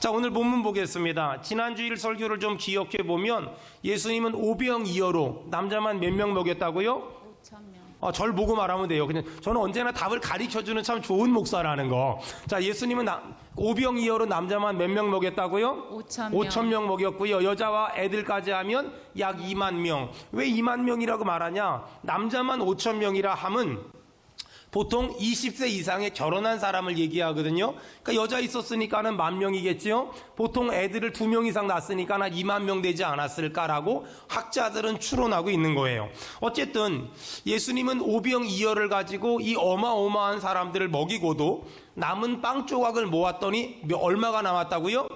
자, 오늘 본문 보겠습니다. 지난주일 설교를 좀 기억해 보면 예수님은 오병이어로 남자만 몇 명 먹였다고요? 5,000명. 절 보고 말하면 돼요. 그냥 저는 언제나 답을 가르쳐주는 참 좋은 목사라는 거. 자, 예수님은 오병이어로 남자만 몇 명 먹였다고요? 5,000명. 5,000명 먹였고요. 여자와 애들까지 하면 약 2만 명. 왜 2만 명이라고 말하냐? 남자만 5,000명이라 함은 보통 20세 이상의 결혼한 사람을 얘기하거든요. 그러니까 여자 있었으니까는 10,000명이겠죠. 보통 애들을 2명 이상 낳았으니까 한 2만 명 되지 않았을까라고 학자들은 추론하고 있는 거예요. 어쨌든 예수님은 오병이어를 가지고 이 어마어마한 사람들을 먹이고도 남은 빵 조각을 모았더니 얼마가 남았다고요?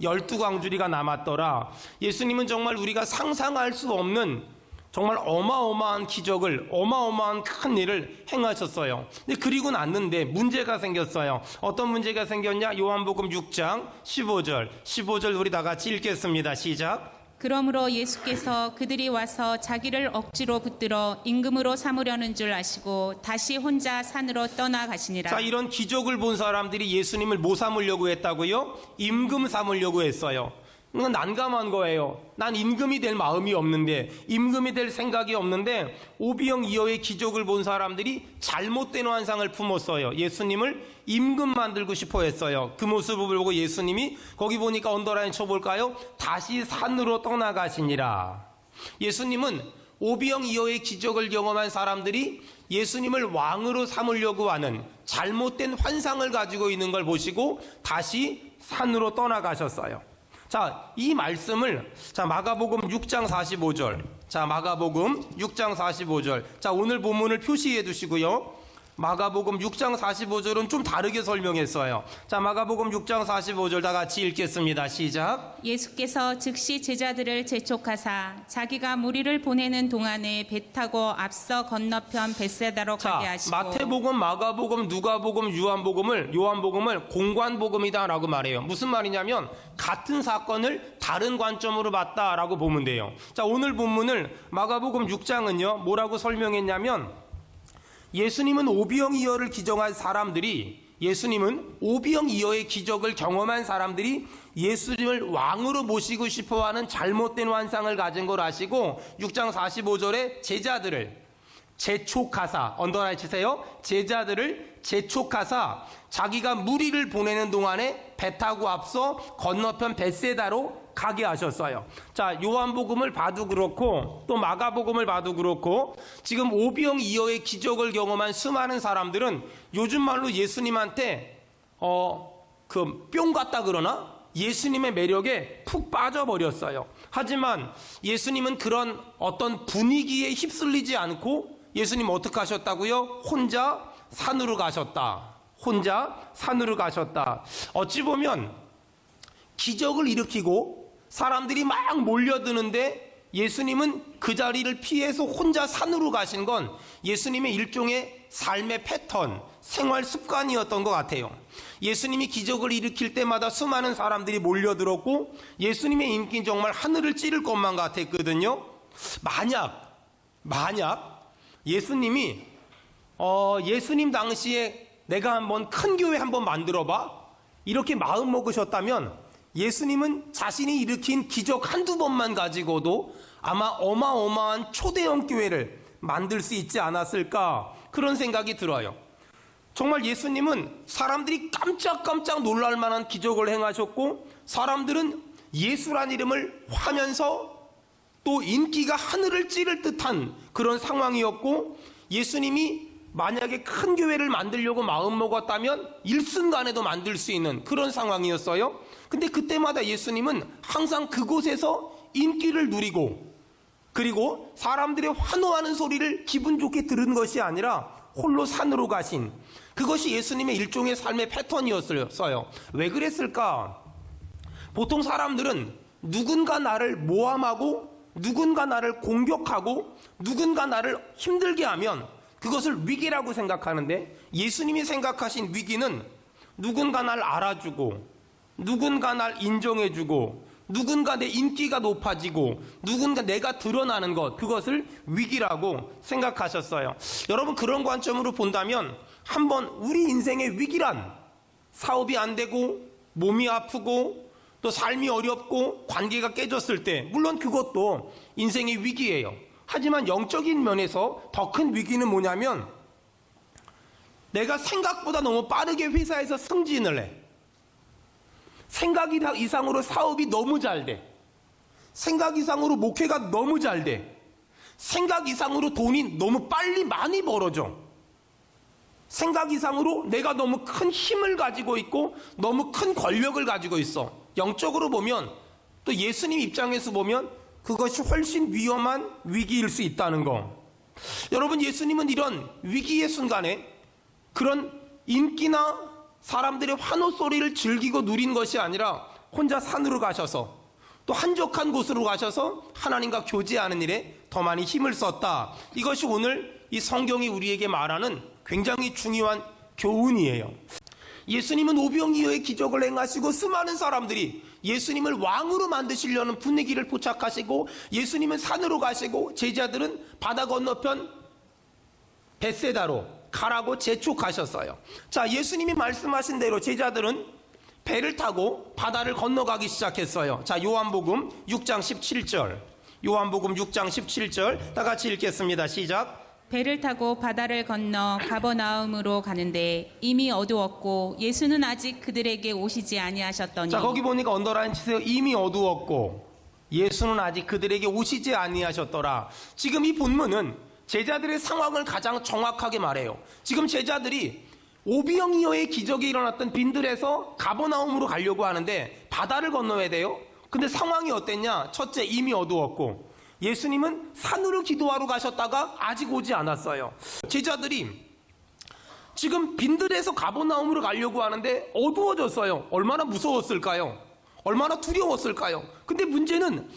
12광주리가 남았더라. 예수님은 정말 우리가 상상할 수 없는 정말 어마어마한 기적을, 어마어마한 큰 일을 행하셨어요. 근데 그리고 났는데 문제가 생겼어요. 어떤 문제가 생겼냐? 요한복음 6장 15절 우리 다 같이 읽겠습니다. 시작. 그러므로 예수께서 그들이 와서 자기를 억지로 붙들어 임금으로 삼으려는 줄 아시고 다시 혼자 산으로 떠나가시니라. 자, 이런 기적을 본 사람들이 예수님을 뭐 삼으려고 했다고요? 임금 삼으려고 했어요. 이건 난감한 거예요. 난 임금이 될 마음이 없는데, 임금이 될 생각이 없는데, 오병이어의 기적을 본 사람들이 잘못된 환상을 품었어요. 예수님을 임금 만들고 싶어 했어요. 그 모습을 보고 예수님이 거기 보니까 언더라인 쳐볼까요? 다시 산으로 떠나가시니라. 예수님은 오병이어의 기적을 경험한 사람들이 예수님을 왕으로 삼으려고 하는 잘못된 환상을 가지고 있는 걸 보시고 다시 산으로 떠나가셨어요. 자, 이 말씀을 마가복음 6장 45절. 자, 마가복음 6장 45절. 자, 오늘 본문을 표시해 두시고요. 마가복음 6장 45절은 좀 다르게 설명했어요. 자, 마가복음 6장 45절 다 같이 읽겠습니다. 시작. 예수께서 즉시 제자들을 재촉하사 자기가 무리를 보내는 동안에 배 타고 앞서 건너편 벳세다로 가게 하시고. 마태복음, 마가복음, 누가복음, 요한복음을 공관복음이다라고 말해요. 무슨 말이냐면 같은 사건을 다른 관점으로 봤다라고 보면 돼요. 자, 오늘 본문을 마가복음 6장은요 뭐라고 설명했냐면 예수님은 오병이어를 기정한 사람들이, 예수님은 오병이어의 기적을 경험한 사람들이 예수님을 왕으로 모시고 싶어하는 잘못된 환상을 가진 걸 아시고 6장 45절에 제자들을 재촉하사, 언더라인 치세요. 제자들을 재촉하사 자기가 무리를 보내는 동안에 배 타고 앞서 건너편 벳세다로 가게 하셨어요. 자, 요한복음을 봐도 그렇고 또 마가복음을 봐도 그렇고 지금 오병이어의 기적을 경험한 수많은 사람들은 요즘 말로 예수님한테 뿅 같다 그러나 예수님의 매력에 푹 빠져버렸어요. 하지만 예수님은 그런 어떤 분위기에 휩쓸리지 않고 예수님 어떻게 하셨다고요? 혼자 산으로 가셨다. 혼자 산으로 가셨다. 어찌 보면 기적을 일으키고 사람들이 막 몰려드는데 예수님은 그 자리를 피해서 혼자 산으로 가신 건 예수님의 일종의 삶의 패턴, 생활 습관이었던 것 같아요. 예수님이 기적을 일으킬 때마다 수많은 사람들이 몰려들었고 예수님의 인기는 정말 하늘을 찌를 것만 같았거든요. 만약 예수님이 예수님 당시에 내가 한번 큰 교회 한번 만들어봐 이렇게 마음 먹으셨다면 예수님은 자신이 일으킨 기적 한두 번만 가지고도 아마 어마어마한 초대형 교회를 만들 수 있지 않았을까 그런 생각이 들어요. 정말 예수님은 사람들이 깜짝깜짝 놀랄 만한 기적을 행하셨고 사람들은 예수란 이름을 하면서 또 인기가 하늘을 찌를 듯한 그런 상황이었고 예수님이 만약에 큰 교회를 만들려고 마음먹었다면 일순간에도 만들 수 있는 그런 상황이었어요. 근데 그때마다 예수님은 항상 그곳에서 인기를 누리고 그리고 사람들의 환호하는 소리를 기분 좋게 들은 것이 아니라 홀로 산으로 가신 그것이 예수님의 일종의 삶의 패턴이었어요. 왜 그랬을까? 보통 사람들은 누군가 나를 모함하고 누군가 나를 공격하고 누군가 나를 힘들게 하면 그것을 위기라고 생각하는데 예수님이 생각하신 위기는 누군가 날 알아주고 누군가 날 인정해주고 누군가 내 인기가 높아지고 누군가 내가 드러나는 것 그것을 위기라고 생각하셨어요. 여러분 그런 관점으로 본다면 한번 우리 인생의 위기란 사업이 안 되고 몸이 아프고 또 삶이 어렵고 관계가 깨졌을 때, 물론 그것도 인생의 위기예요. 하지만 영적인 면에서 더 큰 위기는 뭐냐면, 내가 생각보다 너무 빠르게 회사에서 승진을 해. 생각 이상으로 사업이 너무 잘 돼. 생각 이상으로 목회가 너무 잘 돼. 생각 이상으로 돈이 너무 빨리 많이 벌어져. 생각 이상으로 내가 너무 큰 힘을 가지고 있고 너무 큰 권력을 가지고 있어. 영적으로 보면, 또 예수님 입장에서 보면 그것이 훨씬 위험한 위기일 수 있다는 거. 여러분, 예수님은 이런 위기의 순간에 그런 인기나 사람들의 환호 소리를 즐기고 누린 것이 아니라 혼자 산으로 가셔서 또 한적한 곳으로 가셔서 하나님과 교제하는 일에 더 많이 힘을 썼다. 이것이 오늘 이 성경이 우리에게 말하는 굉장히 중요한 교훈이에요. 예수님은 오병이어의 기적을 행하시고 수많은 사람들이 예수님을 왕으로 만드시려는 분위기를 포착하시고, 예수님은 산으로 가시고 제자들은 바다 건너편 벳세다로 가라고 재촉하셨어요. 자, 예수님이 말씀하신 대로 제자들은 배를 타고 바다를 건너가기 시작했어요. 자, 요한복음 6장 17절. 요한복음 6장 17절 다 같이 읽겠습니다. 시작. 배를 타고 바다를 건너 가버나움으로 가는데 이미 어두웠고 예수는 아직 그들에게 오시지 아니하셨더니. 자, 거기 보니까 언더라인 치세요. 이미 어두웠고 예수는 아직 그들에게 오시지 아니하셨더라. 지금 이 본문은 제자들의 상황을 가장 정확하게 말해요. 지금 제자들이 오병이어의 기적이 일어났던 빈들에서 가버나움으로 가려고 하는데 바다를 건너야 돼요. 근데 상황이 어땠냐? 첫째, 이미 어두웠고 예수님은 산으로 기도하러 가셨다가 아직 오지 않았어요. 제자들이 지금 빈들에서 가버나움으로 가려고 하는데 어두워졌어요. 얼마나 무서웠을까요? 얼마나 두려웠을까요? 근데 문제는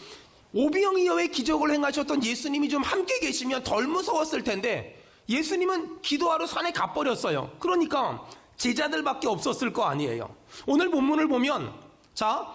오병이어의 기적을 행하셨던 예수님이 좀 함께 계시면 덜 무서웠을 텐데 예수님은 기도하러 산에 가버렸어요. 그러니까 제자들밖에 없었을 거 아니에요. 오늘 본문을 보면, 자,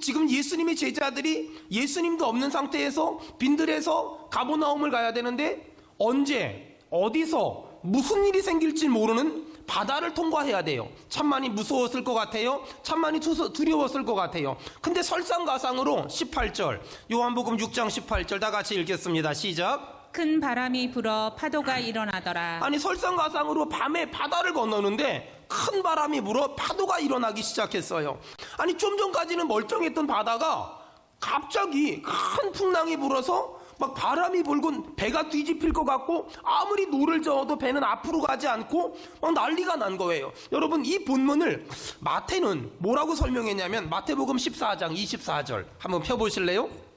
지금 예수님의 제자들이 예수님도 없는 상태에서 빈들에서 가버나움을 가야 되는데 언제, 어디서, 무슨 일이 생길지 모르는 바다를 통과해야 돼요. 참 많이 무서웠을 것 같아요. 참 많이 두려웠을 것 같아요. 근데 설상가상으로 18절, 요한복음 6장 18절 다 같이 읽겠습니다. 시작. 큰 바람이 불어 파도가 일어나더라. 아니, 설상가상으로 밤에 바다를 건너는데 큰 바람이 불어 파도가 일어나기 시작했어요. 아니, 좀 전까지는 멀쩡했던 바다가 갑자기 큰 풍랑이 불어서 막 바람이 불고 배가 뒤집힐 것 같고 아무리 노를 저어도 배는 앞으로 가지 않고 막 난리가 난 거예요. 여러분, 이 본문을 마태는 뭐라고 설명했냐면 마태복음 14장 24절 한번 펴보실래요?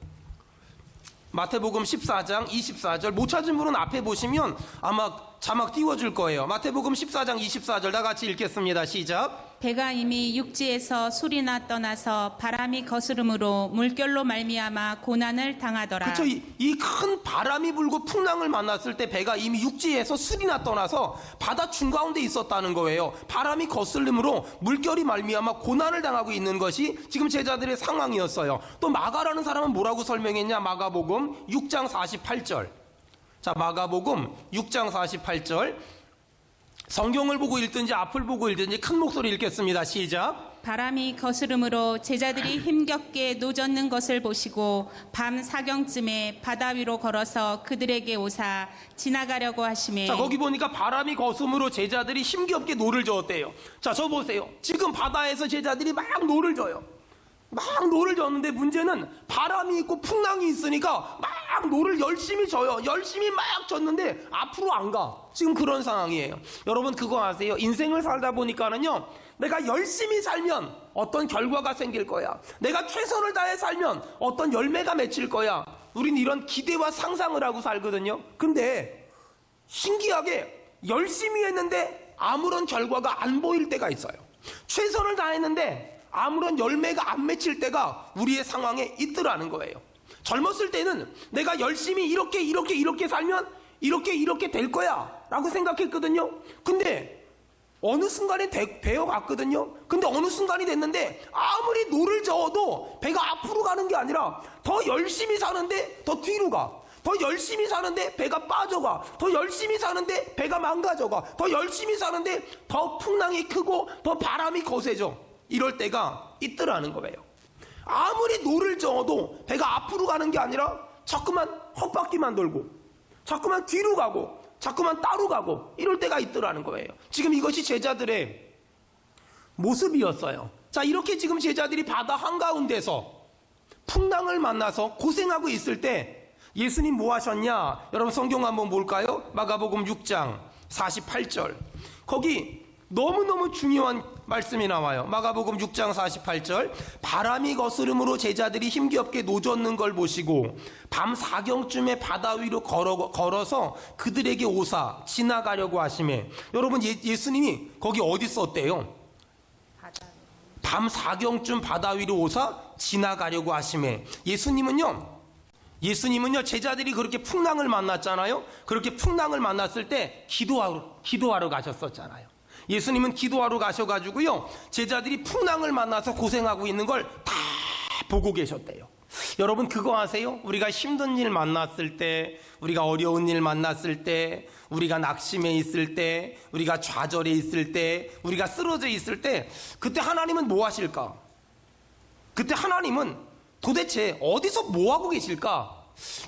마태복음 14장 24절. 못 찾은 분은 앞에 보시면 아마 자막 띄워줄 거예요. 마태복음 14장 24절 다 같이 읽겠습니다. 시작. 배가 이미 육지에서 술이나 떠나서 바람이 거스름으로 물결로 말미암아 고난을 당하더라. 그렇죠. 이 큰 바람이 불고 풍랑을 만났을 때 배가 이미 육지에서 술이나 떠나서 바다 중가운데 있었다는 거예요. 바람이 거슬림으로 물결이 말미암아 고난을 당하고 있는 것이 지금 제자들의 상황이었어요. 또 마가라는 사람은 뭐라고 설명했냐? 마가복음 6장 48절. 자, 마가복음 6장 48절. 성경을 보고 읽든지 앞을 보고 읽든지 큰 목소리 읽겠습니다. 시작. 바람이 거스름으로 제자들이 힘겹게 노젓는 것을 보시고 밤 사경쯤에 바다 위로 걸어서 그들에게 오사 지나가려고 하시매. 자, 거기 보니까 바람이 거스름으로 제자들이 힘겹게 노를 저었대요. 자, 저 보세요. 지금 바다에서 제자들이 막 노를 져요. 막 노를 졌는데 문제는 바람이 있고 풍랑이 있으니까 막 노를 열심히 져요. 열심히 막 졌는데 앞으로 안 가. 지금 그런 상황이에요. 여러분, 그거 아세요? 인생을 살다 보니까는요, 내가 열심히 살면 어떤 결과가 생길 거야. 내가 최선을 다해 살면 어떤 열매가 맺힐 거야. 우린 이런 기대와 상상을 하고 살거든요. 근데 신기하게 열심히 했는데 아무런 결과가 안 보일 때가 있어요. 최선을 다했는데 아무런 열매가 안 맺힐 때가 우리의 상황에 있더라는 거예요. 젊었을 때는 내가 열심히 이렇게 살면 이렇게 될 거야 라고 생각했거든요. 근데 어느 순간에 되어 갔거든요. 근데 어느 순간이 됐는데 아무리 노를 저어도 배가 앞으로 가는 게 아니라 더 열심히 사는데 더 뒤로 가. 더 열심히 사는데 배가 빠져가. 더 열심히 사는데 배가 망가져가. 더 열심히 사는데 더 풍랑이 크고 더 바람이 거세져. 이럴 때가 있더라는 거예요. 아무리 노를 저어도 배가 앞으로 가는 게 아니라 자꾸만 헛바퀴만 돌고 자꾸만 뒤로 가고 자꾸만 따로 가고 이럴 때가 있더라는 거예요. 지금 이것이 제자들의 모습이었어요. 자, 이렇게 지금 제자들이 바다 한가운데서 풍랑을 만나서 고생하고 있을 때 예수님 뭐 하셨냐? 여러분 성경 한번 볼까요? 마가복음 6장 48절. 거기 너무너무 중요한 말씀이 나와요. 마가복음 6장 48절. 바람이 거스름으로 제자들이 힘겹게 노젓는 걸 보시고 밤 사경쯤에 바다 위로 걸어서 그들에게 오사 지나가려고 하시매. 여러분 예수님이 거기 어디 있었대요? 밤 사경쯤 바다 위로 오사 지나가려고 하시매. 예수님은요 제자들이 그렇게 풍랑을 만났잖아요. 그렇게 풍랑을 만났을 때 기도하러 가셨었잖아요. 예수님은 기도하러 가셔가지고요 제자들이 풍랑을 만나서 고생하고 있는 걸 다 보고 계셨대요. 여러분 그거 아세요? 우리가 힘든 일 만났을 때, 우리가 어려운 일 만났을 때, 우리가 낙심해 있을 때, 우리가 좌절해 있을 때, 우리가 쓰러져 있을 때, 그때 하나님은 뭐 하실까? 그때 하나님은 도대체 어디서 뭐 하고 계실까?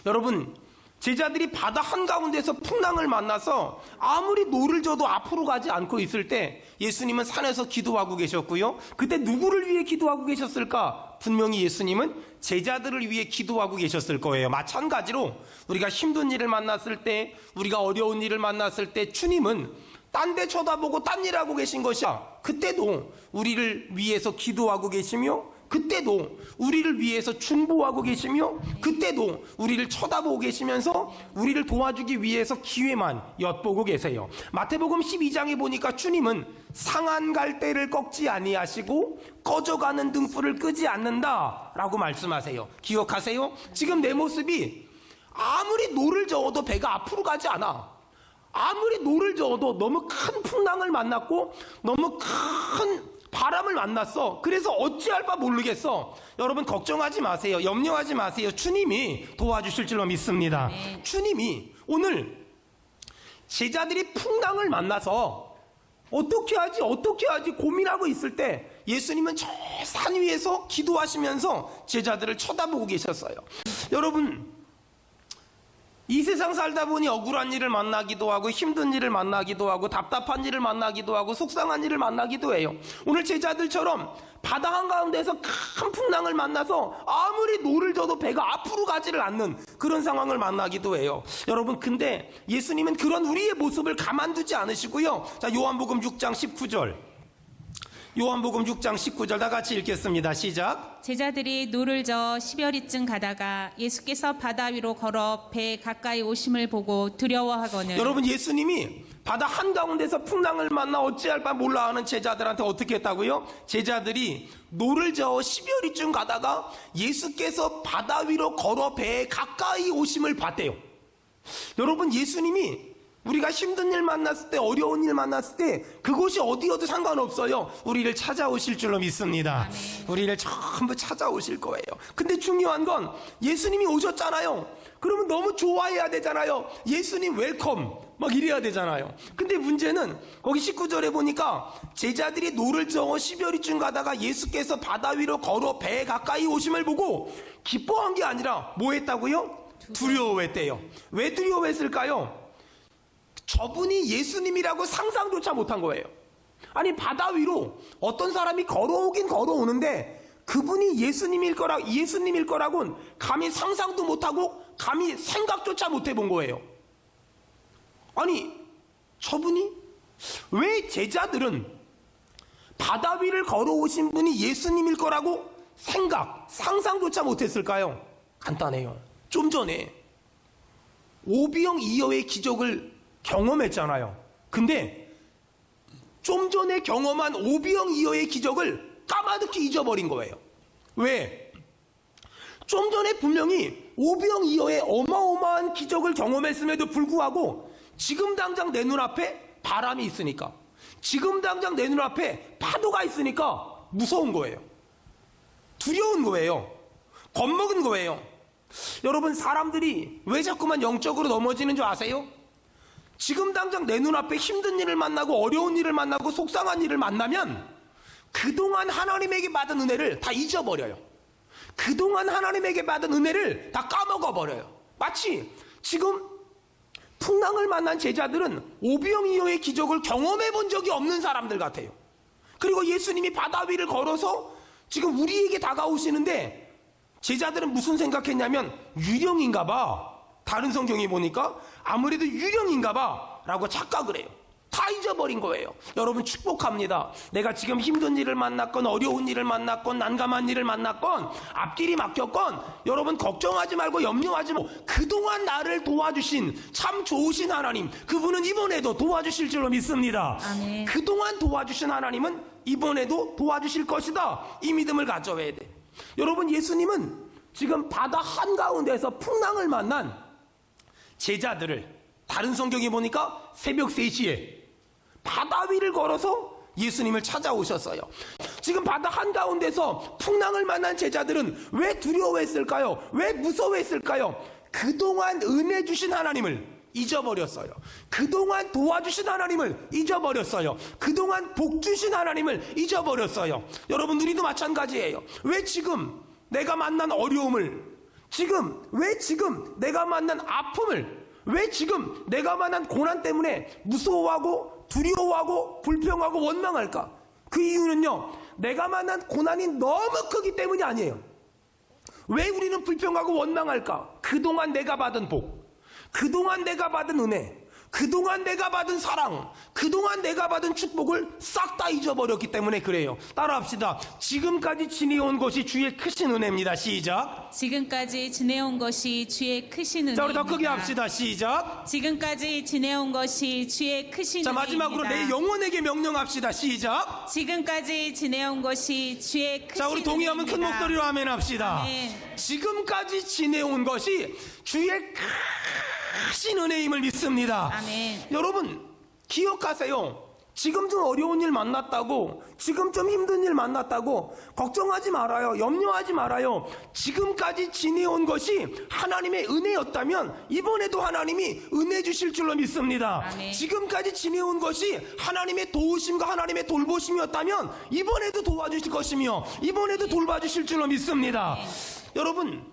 여러분 제자들이 바다 한가운데서 풍랑을 만나서 아무리 노를 져도 앞으로 가지 않고 있을 때 예수님은 산에서 기도하고 계셨고요. 그때 누구를 위해 기도하고 계셨을까? 분명히 예수님은 제자들을 위해 기도하고 계셨을 거예요. 마찬가지로 우리가 힘든 일을 만났을 때, 우리가 어려운 일을 만났을 때 주님은 딴 데 쳐다보고 딴 일 하고 계신 것이야. 그때도 우리를 위해서 기도하고 계시며, 그때도 우리를 위해서 중보하고 계시며, 그때도 우리를 쳐다보고 계시면서 우리를 도와주기 위해서 기회만 엿보고 계세요. 마태복음 12장에 보니까 주님은 상한 갈대를 꺾지 아니하시고 꺼져가는 등불을 끄지 않는다라고 말씀하세요. 기억하세요? 지금 내 모습이 아무리 노를 저어도 배가 앞으로 가지 않아. 아무리 노를 저어도 너무 큰 풍랑을 만났고 너무 큰 바람을 만났어. 그래서 어찌할 바 모르겠어. 여러분 걱정하지 마세요. 염려하지 마세요. 주님이 도와주실 줄로 믿습니다. 주님이 오늘 제자들이 풍랑을 만나서 어떻게 하지 고민하고 있을 때 예수님은 저 산 위에서 기도하시면서 제자들을 쳐다보고 계셨어요. 여러분 이 세상 살다 보니 억울한 일을 만나기도 하고 힘든 일을 만나기도 하고 답답한 일을 만나기도 하고 속상한 일을 만나기도 해요. 오늘 제자들처럼 바다 한가운데서 큰 풍랑을 만나서 아무리 노를 져도 배가 앞으로 가지를 않는 그런 상황을 만나기도 해요. 여러분 근데 예수님은 그런 우리의 모습을 가만두지 않으시고요. 자, 요한복음 6장 19절. 요한복음 6장 19절 다 같이 읽겠습니다. 시작. 제자들이 노를 저어 10여리쯤 가다가 예수께서 바다 위로 걸어 배 가까이 오심을 보고 두려워하거늘. 여러분 예수님이 바다 한가운데서 풍랑을 만나 어찌할 바 몰라 하는 제자들한테 어떻게 했다고요? 제자들이 노를 저어 10여리쯤 가다가 예수께서 바다 위로 걸어 배에 가까이 오심을 봤대요. 여러분 예수님이 우리가 힘든 일 만났을 때, 어려운 일 만났을 때 그곳이 어디여도 상관없어요. 우리를 찾아오실 줄로 믿습니다. 우리를 전부 찾아오실 거예요. 근데 중요한 건 예수님이 오셨잖아요. 그러면 너무 좋아해야 되잖아요. 예수님 웰컴 막 이래야 되잖아요. 근데 문제는 거기 19절에 보니까 제자들이 노를 저어 10여리쯤 가다가 예수께서 바다 위로 걸어 배에 가까이 오심을 보고 기뻐한 게 아니라 뭐 했다고요? 두려워했대요. 왜 두려워했을까요? 저분이 예수님이라고 상상조차 못한 거예요. 아니 바다 위로 어떤 사람이 걸어오긴 걸어오는데 그분이 예수님일 거라고는 감히 상상도 못하고 감히 생각조차 못 해본 거예요. 아니 저분이 왜 제자들은 바다 위를 걸어오신 분이 예수님일 거라고 상상조차 못했을까요? 간단해요. 좀 전에 오비영 이어의 기적을 경험했잖아요. 근데 좀 전에 경험한 오비영 이어의 기적을 까마득히 잊어버린 거예요. 왜? 좀 전에 분명히 오비영 이어의 어마어마한 기적을 경험했음에도 불구하고 지금 당장 내 눈앞에 바람이 있으니까, 지금 당장 내 눈앞에 파도가 있으니까 무서운 거예요. 두려운 거예요. 겁먹은 거예요. 여러분 사람들이 왜 자꾸만 영적으로 넘어지는 줄 아세요? 지금 당장 내 눈앞에 힘든 일을 만나고 어려운 일을 만나고 속상한 일을 만나면 그동안 하나님에게 받은 은혜를 다 잊어버려요. 그동안 하나님에게 받은 은혜를 다 까먹어버려요. 마치 지금 풍랑을 만난 제자들은 오병이어의 기적을 경험해 본 적이 없는 사람들 같아요. 그리고 예수님이 바다 위를 걸어서 지금 우리에게 다가오시는데 제자들은 무슨 생각했냐면 유령인가 봐. 다른 성경에 보니까 아무래도 유령인가 봐 라고 착각을 해요. 다 잊어버린 거예요. 여러분 축복합니다. 내가 지금 힘든 일을 만났건 어려운 일을 만났건 난감한 일을 만났건 앞길이 막혔건 여러분 걱정하지 말고 염려하지 말고 그동안 나를 도와주신 참 좋으신 하나님, 그분은 이번에도 도와주실 줄로 믿습니다. 아멘. 그동안 도와주신 하나님은 이번에도 도와주실 것이다. 이 믿음을 가져야 돼. 여러분 예수님은 지금 바다 한가운데서 풍랑을 만난 제자들을 다른 성경에 보니까 새벽 3시에 바다 위를 걸어서 예수님을 찾아오셨어요. 지금 바다 한가운데서 풍랑을 만난 제자들은 왜 두려워했을까요? 왜 무서워했을까요? 그동안 은혜 주신 하나님을 잊어버렸어요. 그동안 도와주신 하나님을 잊어버렸어요. 그동안 복 주신 하나님을 잊어버렸어요. 여러분 우리도 마찬가지예요. 왜 지금 내가 만난 어려움을, 왜 지금 내가 만난 아픔을, 왜 지금 내가 만난 고난 때문에 무서워하고 두려워하고 불평하고 원망할까? 그 이유는요, 내가 만난 고난이 너무 크기 때문이 아니에요. 왜 우리는 불평하고 원망할까? 그동안 내가 받은 복, 그동안 내가 받은 은혜, 그동안 내가 받은 사랑, 그동안 내가 받은 축복을 싹 다 잊어버렸기 때문에 그래요. 따라합시다. 지금까지 지내온 것이 주의 크신 은혜입니다. 시작. 지금까지 지내온 것이 주의 크신 은혜입니다. 자, 우리 더 크게 합시다. 시작. 지금까지 지내온 것이 주의 크신 자, 은혜입니다. 마지막으로 내 영혼에게 명령합시다. 시작. 지금까지 지내온 것이 주의 크신 자, 우리 동의하면 큰 은혜입니다. 목소리로 아멘 합시다. 아멘. 지금까지 지내온 것이 주의 크신 은혜임을 믿습니다. 아멘. 여러분 기억하세요. 지금 좀 어려운 일 만났다고, 지금 좀 힘든 일 만났다고 걱정하지 말아요. 염려하지 말아요. 지금까지 지내온 것이 하나님의 은혜였다면 이번에도 하나님이 은혜 주실 줄로 믿습니다. 아멘. 지금까지 지내온 것이 하나님의 도우심과 하나님의 돌보심이었다면 이번에도 도와주실 것이며 이번에도 돌봐주실 줄로 믿습니다. 여러분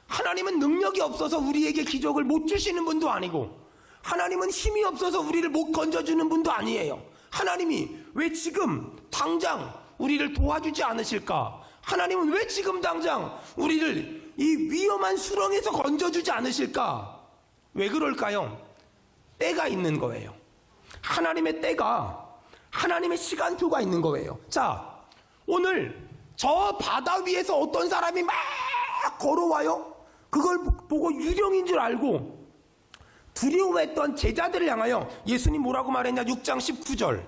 하나님은 능력이 없어서 우리에게 기적을 못 주시는 분도 아니고, 하나님은 힘이 없어서 우리를 못 건져주는 분도 아니에요. 하나님이 왜 지금 당장 우리를 도와주지 않으실까? 하나님은 왜 지금 당장 우리를 이 위험한 수렁에서 건져주지 않으실까? 왜 그럴까요? 때가 있는 거예요. 하나님의 때가, 하나님의 시간표가 있는 거예요. 자, 오늘 저 바다 위에서 어떤 사람이 막 걸어와요. 그걸 보고 유령인 줄 알고 두려워했던 제자들을 향하여 예수님 뭐라고 말했냐? 6장 19절.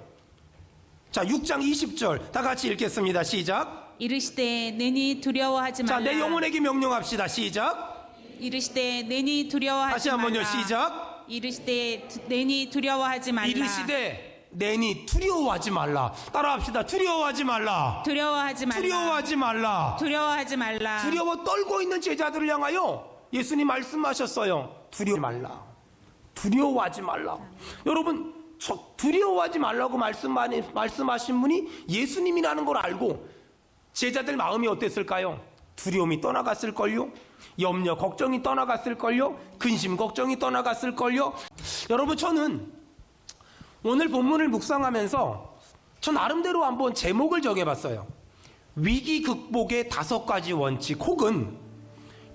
자, 6장 20절 다 같이 읽겠습니다. 시작. 이르시되 내니 두려워하지 말라. 자, 내 영혼에게 명령합시다. 시작. 이르시되 내니 두려워하지 다시 한번요. 말라. 시작. 이르시되 내니 두려워하지 말라. 이르시되 내니 두려워하지 말라. 따라합시다. 두려워하지 말라. 두려워하지 말라. 두려워하지 말라. 두려워하지 말라. 두려워 떨고 있는 제자들을 향하여 예수님 말씀하셨어요. 두려워하지 말라. 두려워하지 말라. 여러분, 저 두려워하지 말라고 말씀하신 분이 예수님이라는 걸 알고 제자들 마음이 어땠을까요? 두려움이 떠나갔을걸요? 염려, 걱정이 떠나갔을걸요? 근심, 걱정이 떠나갔을걸요? 여러분, 저는 오늘 본문을 묵상하면서 저 나름대로 한번 제목을 정해봤어요. 위기 극복의 5가지 원칙, 혹은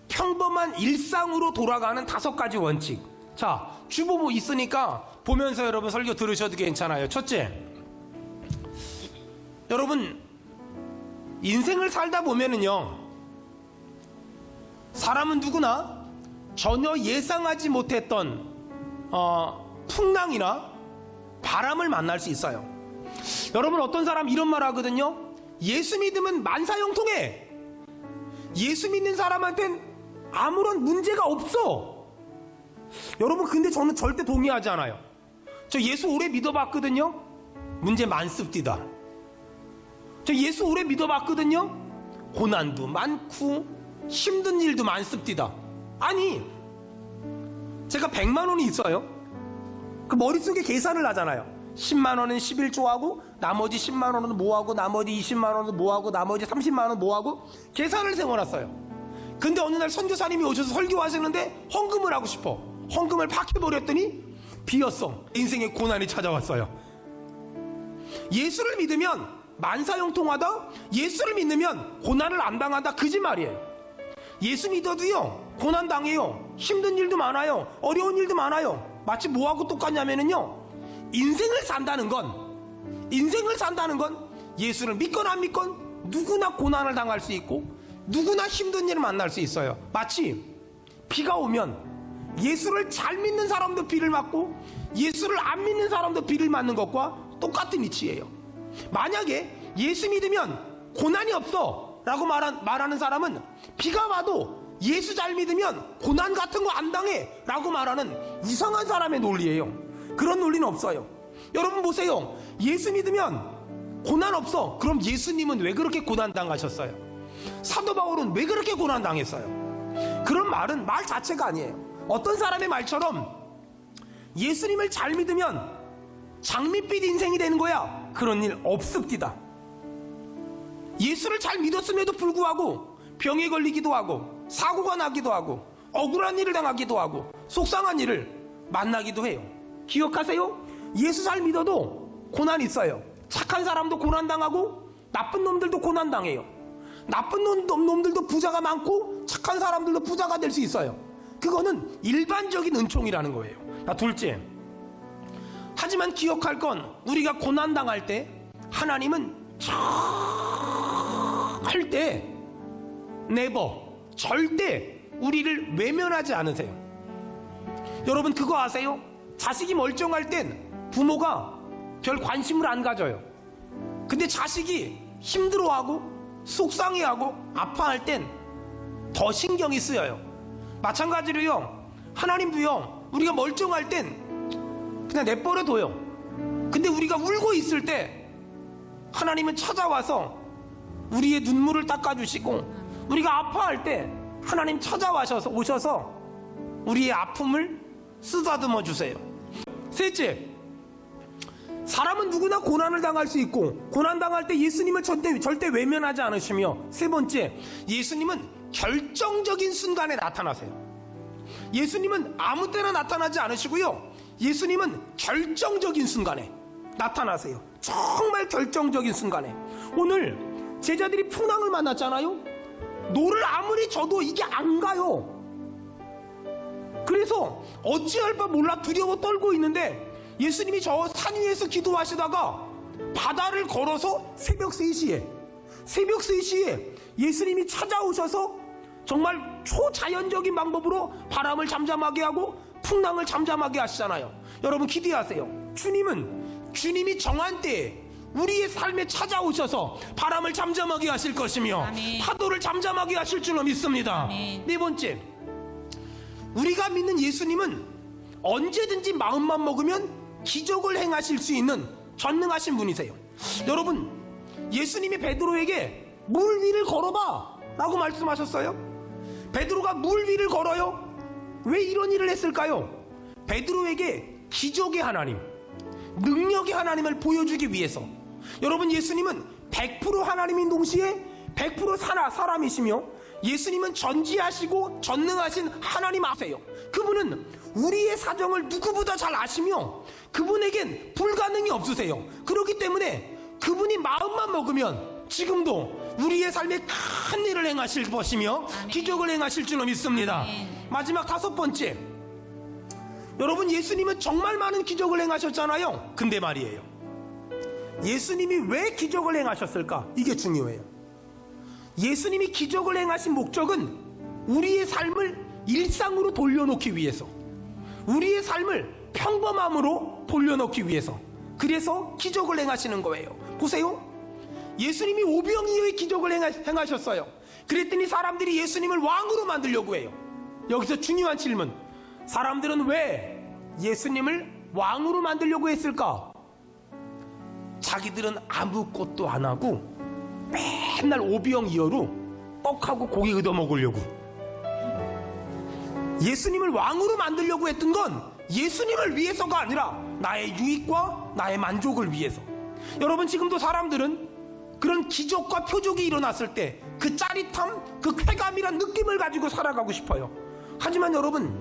평범한 일상으로 돌아가는 5가지 원칙. 자, 주보모 있으니까 보면서 여러분 설교 들으셔도 괜찮아요. 첫째, 여러분 인생을 살다 보면은요, 사람은 누구나 전혀 예상하지 못했던 풍랑이나 바람을 만날 수 있어요. 여러분 어떤 사람 이런 말 하거든요. 예수 믿으면 만사형통해. 예수 믿는 사람한텐 아무런 문제가 없어. 여러분 근데 저는 절대 동의하지 않아요. 저 예수 오래 믿어봤거든요. 문제 많습디다. 저 예수 오래 믿어봤거든요. 고난도 많고 힘든 일도 많습디다. 아니, 제가 100만 원이 있어요. 그 머릿속에 계산을 하잖아요. 10만 원은 11조하고 나머지 10만 원은 뭐하고 나머지 20만 원은 뭐하고 나머지 30만 원은 뭐하고 계산을 세워놨어요. 근데 어느 날 선교사님이 오셔서 설교하시는데 헌금을 하고 싶어. 헌금을 팍 해버렸더니 비었어. 인생의 고난이 찾아왔어요. 예수를 믿으면 만사형통하다, 예수를 믿으면 고난을 안 당한다, 거짓말이에요. 예수 믿어도요 고난 당해요. 힘든 일도 많아요. 어려운 일도 많아요. 마치 뭐하고 똑같냐면요, 인생을 산다는 건 예수를 믿건 안 믿건 누구나 고난을 당할 수 있고 누구나 힘든 일을 만날 수 있어요. 마치 비가 오면 예수를 잘 믿는 사람도 비를 맞고 예수를 안 믿는 사람도 비를 맞는 것과 똑같은 이치예요. 만약에 예수 믿으면 고난이 없어 라고 말하는 사람은 비가 와도 예수 잘 믿으면 고난 같은 거 안 당해 라고 말하는 이상한 사람의 논리예요. 그런 논리는 없어요. 여러분 보세요. 예수 믿으면 고난 없어. 그럼 예수님은 왜 그렇게 고난 당하셨어요? 사도 바울은 왜 그렇게 고난 당했어요? 그런 말은 말 자체가 아니에요. 어떤 사람의 말처럼 예수님을 잘 믿으면 장밋빛 인생이 되는 거야, 그런 일 없습니다. 예수를 잘 믿었음에도 불구하고 병에 걸리기도 하고 사고가 나기도 하고 억울한 일을 당하기도 하고 속상한 일을 만나기도 해요. 기억하세요? 예수 잘 믿어도 고난 있어요. 착한 사람도 고난 당하고 나쁜 놈들도 고난 당해요. 나쁜 놈들도 부자가 많고 착한 사람들도 부자가 될 수 있어요. 그거는 일반적인 은총이라는 거예요. 자, 둘째, 하지만 기억할 건 우리가 고난 당할 때 하나님은 절대 절대 우리를 외면하지 않으세요. 여러분 그거 아세요? 자식이 멀쩡할 땐 부모가 별 관심을 안 가져요. 근데 자식이 힘들어하고 속상해하고 아파할 땐 더 신경이 쓰여요. 마찬가지로요, 하나님도요, 우리가 멀쩡할 땐 그냥 내버려둬요. 근데 우리가 울고 있을 때 하나님은 찾아와서 우리의 눈물을 닦아주시고, 우리가 아파할 때 하나님 오셔서 우리의 아픔을 쓰다듬어 주세요. 셋째, 사람은 누구나 고난을 당할 수 있고 고난 당할 때 예수님을 절대 외면하지 않으시며, 세 번째, 예수님은 결정적인 순간에 나타나세요. 예수님은 아무 때나 나타나지 않으시고요, 예수님은 결정적인 순간에 나타나세요. 정말 결정적인 순간에. 오늘 제자들이 풍랑을 만났잖아요. 노를 아무리 져도 이게 안 가요. 그래서 어찌할 바 몰라 두려워 떨고 있는데 예수님이 저 산 위에서 기도하시다가 바다를 걸어서 새벽 3시에 예수님이 찾아오셔서 정말 초자연적인 방법으로 바람을 잠잠하게 하고 풍랑을 잠잠하게 하시잖아요. 여러분 기대하세요. 주님이 정한 때에 우리의 삶에 찾아오셔서 바람을 잠잠하게 하실 것이며 아멘. 파도를 잠잠하게 하실 줄로 믿습니다. 아멘. 네 번째, 우리가 믿는 예수님은 언제든지 마음만 먹으면 기적을 행하실 수 있는 전능하신 분이세요. 여러분, 예수님이 베드로에게 물 위를 걸어봐 라고 말씀하셨어요. 베드로가 물 위를 걸어요. 왜 이런 일을 했을까요? 베드로에게 기적의 하나님, 능력의 하나님을 보여주기 위해서. 여러분, 예수님은 100% 하나님인 동시에 100% 사람이시며 예수님은 전지하시고 전능하신 하나님 아세요. 그분은 우리의 사정을 누구보다 잘 아시며 그분에겐 불가능이 없으세요. 그렇기 때문에 그분이 마음만 먹으면 지금도 우리의 삶에 큰 일을 행하실 것이며 아멘. 기적을 행하실 줄로 믿습니다. 아멘. 마지막 5번째, 여러분 예수님은 정말 많은 기적을 행하셨잖아요. 근데 말이에요, 예수님이 왜 기적을 행하셨을까? 이게 중요해요. 예수님이 기적을 행하신 목적은 우리의 삶을 일상으로 돌려놓기 위해서, 우리의 삶을 평범함으로 돌려놓기 위해서, 그래서 기적을 행하시는 거예요. 보세요, 예수님이 오병이어의 기적을 행하셨어요. 그랬더니 사람들이 예수님을 왕으로 만들려고 해요. 여기서 중요한 질문, 사람들은 왜 예수님을 왕으로 만들려고 했을까? 자기들은 아무것도 안 하고 맨날 오병이어로 떡하고 고기 얻어먹으려고, 예수님을 왕으로 만들려고 했던 건 예수님을 위해서가 아니라 나의 유익과 나의 만족을 위해서. 여러분, 지금도 사람들은 그런 기적과 표적이 일어났을 때 그 짜릿함, 그 쾌감이란 느낌을 가지고 살아가고 싶어요. 하지만 여러분,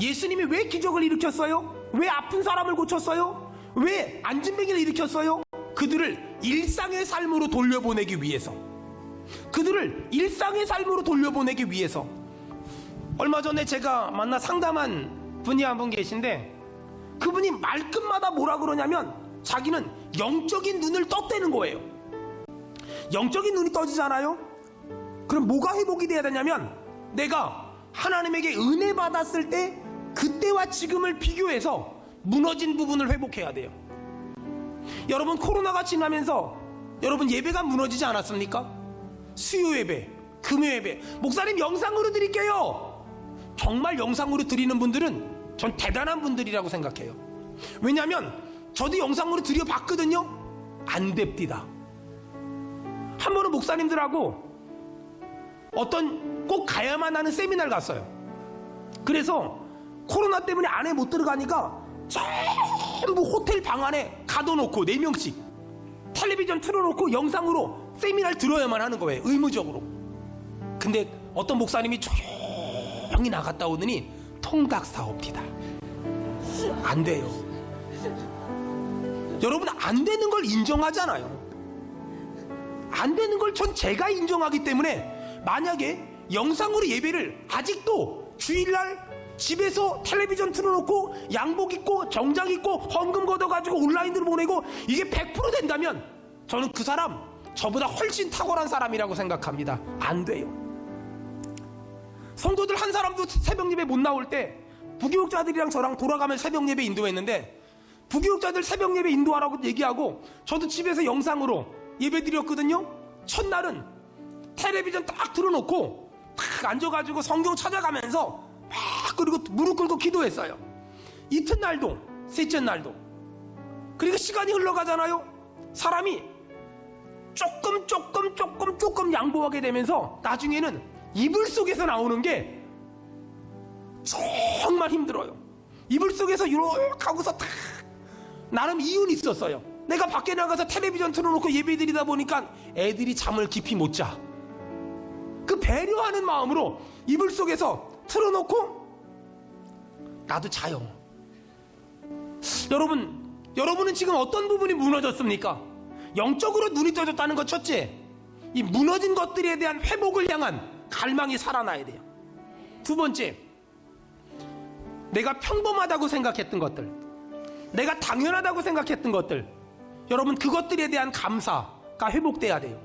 예수님이 왜 기적을 일으켰어요? 왜 아픈 사람을 고쳤어요? 왜 안진뱅이를 일으켰어요? 그들을 일상의 삶으로 돌려보내기 위해서. 그들을 일상의 삶으로 돌려보내기 위해서. 얼마 전에 제가 만나 상담한 분이 한 분 계신데, 그분이 말끝마다 뭐라 그러냐면 자기는 영적인 눈을 떴다는 거예요. 영적인 눈이 떠지잖아요? 그럼 뭐가 회복이 돼야 되냐면, 내가 하나님에게 은혜 받았을 때 그때와 지금을 비교해서 무너진 부분을 회복해야 돼요. 여러분, 코로나가 지나면서 여러분 예배가 무너지지 않았습니까? 수요 예배, 금요 예배, 목사님 영상으로 드릴게요. 정말 영상으로 드리는 분들은 전 대단한 분들이라고 생각해요. 왜냐하면 저도 영상으로 드려봤거든요. 안 됩니다. 한 번은 목사님들하고 어떤 꼭 가야만 하는 세미나를 갔어요. 그래서 코로나 때문에 안에 못 들어가니까 전부 호텔 방 안에 가둬놓고 4명씩 텔레비전 틀어놓고 영상으로 세미나를 들어야만 하는 거예요. 의무적으로. 근데 어떤 목사님이 조용히 나갔다 오더니 통각사옵니다. 안 돼요. 여러분, 안 되는 걸 인정하잖아요. 안 되는 걸 전 제가 인정하기 때문에, 만약에 영상으로 예배를 아직도 주일날 집에서 텔레비전 틀어놓고 양복 입고 정장 입고 헌금 걷어가지고 온라인으로 보내고 이게 100% 된다면 저는 그 사람 저보다 훨씬 탁월한 사람이라고 생각합니다. 안 돼요. 성도들 한 사람도 새벽 예배 못 나올 때 부교육자들이랑 저랑 돌아가면 새벽 예배 인도했는데, 부교육자들 새벽 예배 인도하라고 얘기하고 저도 집에서 영상으로 예배 드렸거든요. 첫날은 텔레비전 딱 틀어놓고 딱 앉아가지고 성경 찾아가면서 막, 그리고 무릎 꿇고 기도했어요. 이튿날도, 셋째 날도. 그리고 시간이 흘러가잖아요. 사람이 조금 양보하게 되면서 나중에는 이불 속에서 나오는 게 정말 힘들어요. 이불 속에서 이렇게 하고서 딱 나름 이윤이 있었어요. 내가 밖에 나가서 텔레비전 틀어놓고 예배 드리다 보니까 애들이 잠을 깊이 못 자. 그 배려하는 마음으로 이불 속에서 틀어놓고 나도 자요. 여러분은 지금 어떤 부분이 무너졌습니까? 영적으로 눈이 떠졌다는 것 첫째, 이 무너진 것들에 대한 회복을 향한 갈망이 살아나야 돼요. 두 번째, 내가 평범하다고 생각했던 것들, 내가 당연하다고 생각했던 것들, 여러분 그것들에 대한 감사가 회복돼야 돼요.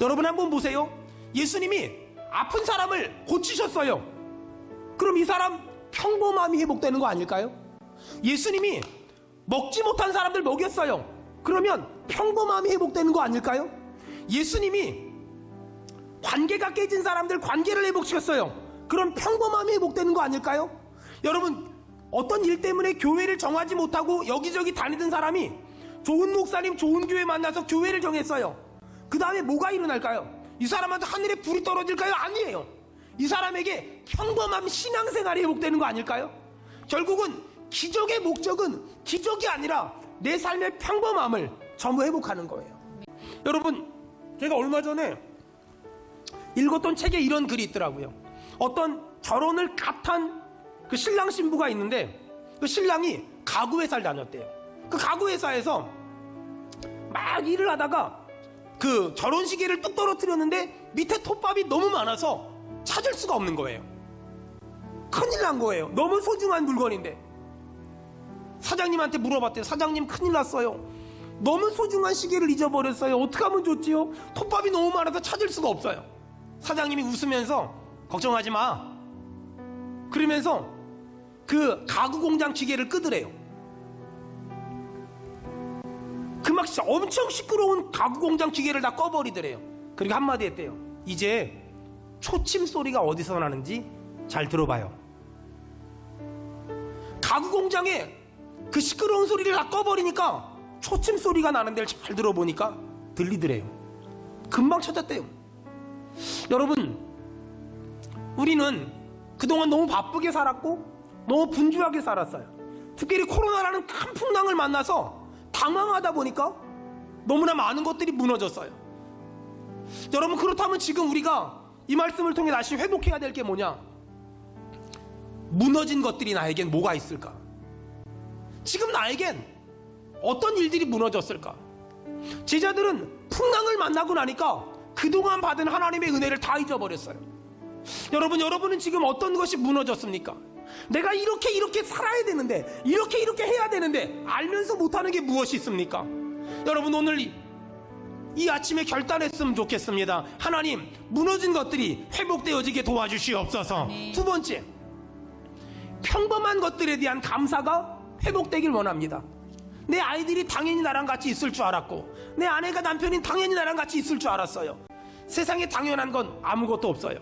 여러분 한번 보세요. 예수님이 아픈 사람을 고치셨어요. 그럼 이 사람 평범함이 회복되는 거 아닐까요? 예수님이 먹지 못한 사람들 먹였어요. 그러면 평범함이 회복되는 거 아닐까요? 예수님이 관계가 깨진 사람들 관계를 회복시켰어요. 그럼 평범함이 회복되는 거 아닐까요? 여러분, 어떤 일 때문에 교회를 정하지 못하고 여기저기 다니던 사람이 좋은 목사님, 좋은 교회 만나서 교회를 정했어요. 그 다음에 뭐가 일어날까요? 이 사람한테 하늘에 불이 떨어질까요? 아니에요. 이 사람에게 평범한 신앙생활이 회복되는 거 아닐까요? 결국은 기적의 목적은 기적이 아니라 내 삶의 평범함을 전부 회복하는 거예요. 여러분, 제가 얼마 전에 읽었던 책에 이런 글이 있더라고요. 어떤 결혼을 갓한 그 신랑 신부가 있는데, 그 신랑이 가구회사를 다녔대요. 그 가구회사에서 막 일을 하다가 그 결혼시계를 뚝 떨어뜨렸는데 밑에 톱밥이 너무 많아서 찾을 수가 없는 거예요. 큰일 난 거예요. 너무 소중한 물건인데. 사장님한테 물어봤대요. 사장님, 큰일 났어요. 너무 소중한 시계를 잊어버렸어요. 어떻게 하면 좋지요? 톱밥이 너무 많아서 찾을 수가 없어요. 사장님이 웃으면서 걱정하지 마. 그러면서 그 가구 공장 기계를 끄더래요. 그 막 엄청 시끄러운 가구 공장 기계를 다 꺼버리더래요. 그리고 한마디 했대요. 이제 초침 소리가 어디서 나는지 잘 들어봐요. 가구 공장에 그 시끄러운 소리를 다 꺼버리니까 초침 소리가 나는 데를 잘 들어보니까 들리더래요. 금방 찾았대요. 여러분, 우리는 그동안 너무 바쁘게 살았고 너무 분주하게 살았어요. 특별히 코로나라는 큰 풍랑을 만나서 당황하다 보니까 너무나 많은 것들이 무너졌어요. 여러분, 그렇다면 지금 우리가 이 말씀을 통해 다시 회복해야 될 게 뭐냐? 무너진 것들이 나에겐 뭐가 있을까? 지금 나에겐 어떤 일들이 무너졌을까? 제자들은 풍랑을 만나고 나니까 그동안 받은 하나님의 은혜를 다 잊어버렸어요. 여러분은 지금 어떤 것이 무너졌습니까? 내가 이렇게 살아야 되는데, 이렇게 해야 되는데 알면서 못하는 게 무엇이 있습니까? 여러분, 오늘 이 아침에 결단했으면 좋겠습니다. 하나님, 무너진 것들이 회복되어지게 도와주시옵소서. 네. 두 번째, 평범한 것들에 대한 감사가 회복되길 원합니다. 내 아이들이 당연히 나랑 같이 있을 줄 알았고, 내 아내가 남편이 당연히 나랑 같이 있을 줄 알았어요. 세상에 당연한 건 아무것도 없어요.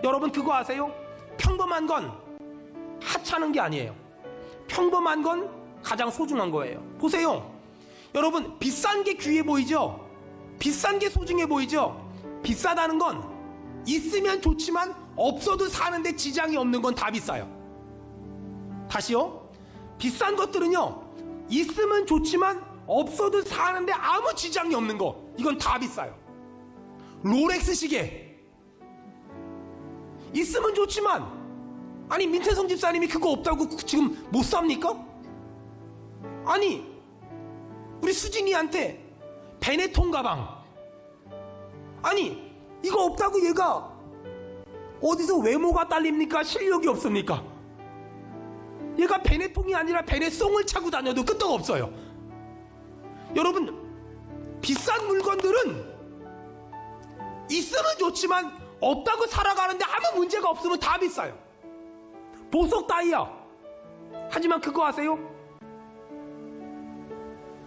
여러분, 그거 아세요? 평범한 건 하찮은 게 아니에요. 평범한 건 가장 소중한 거예요. 보세요. 여러분, 비싼 게 귀해 보이죠? 비싼 게 소중해 보이죠? 비싸다는 건 있으면 좋지만 없어도 사는데 지장이 없는 건 다 비싸요. 다시요. 비싼 것들은요, 있으면 좋지만 없어도 사는데 아무 지장이 없는 거, 이건 다 비싸요. 롤렉스 시계 있으면 좋지만, 아니 민태성 집사님이 그거 없다고 지금 못 삽니까? 아니 우리 수진이한테 베네통 가방, 아니 이거 없다고 얘가 어디서 외모가 딸립니까? 실력이 없습니까? 얘가 베네통이 아니라 베네송을 차고 다녀도 끄떡없어요. 여러분, 비싼 물건들은 있으면 좋지만 없다고 살아가는데 아무 문제가 없으면 다 비싸요. 보석 다이아, 하지만 그거 아세요?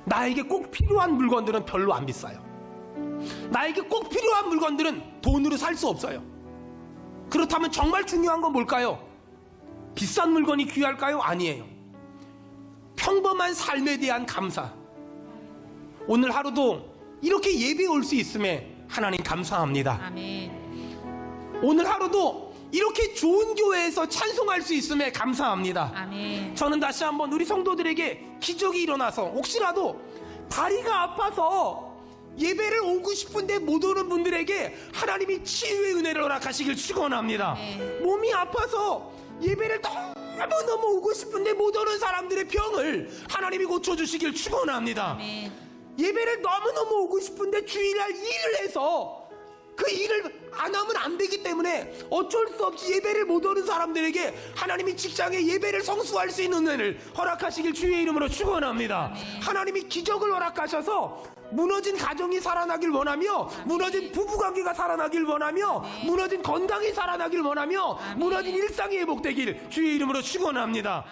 나에게 꼭 필요한 물건들은 별로 안 비싸요. 나에게 꼭 필요한 물건들은 돈으로 살 수 없어요. 그렇다면 정말 중요한 건 뭘까요? 비싼 물건이 귀할까요? 아니에요. 평범한 삶에 대한 감사. 오늘 하루도 이렇게 예배 올 수 있음에 하나님 감사합니다. 아멘. 오늘 하루도 이렇게 좋은 교회에서 찬송할 수 있음에 감사합니다. 아멘. 저는 다시 한번 우리 성도들에게 기적이 일어나서, 혹시라도 다리가 아파서 예배를 오고 싶은데 못 오는 분들에게 하나님이 치유의 은혜를 허락하시길 축원합니다. 네. 몸이 아파서 예배를 너무너무 오고 싶은데 못 오는 사람들의 병을 하나님이 고쳐주시길 축원합니다. 아멘. 예배를 너무너무 오고 싶은데 주일날 일을 해서 그 일을 안 하면 안 되기 때문에 어쩔 수 없이 예배를 못 오는 사람들에게 하나님이 직장에 예배를 성수할 수 있는 은혜를 허락하시길 주의 이름으로 축원합니다. 하나님이 기적을 허락하셔서 무너진 가정이 살아나길 원하며, 무너진 부부관계가 살아나길 원하며, 무너진 건강이 살아나길 원하며, 무너진 일상이 회복되길 주의 이름으로 축원합니다.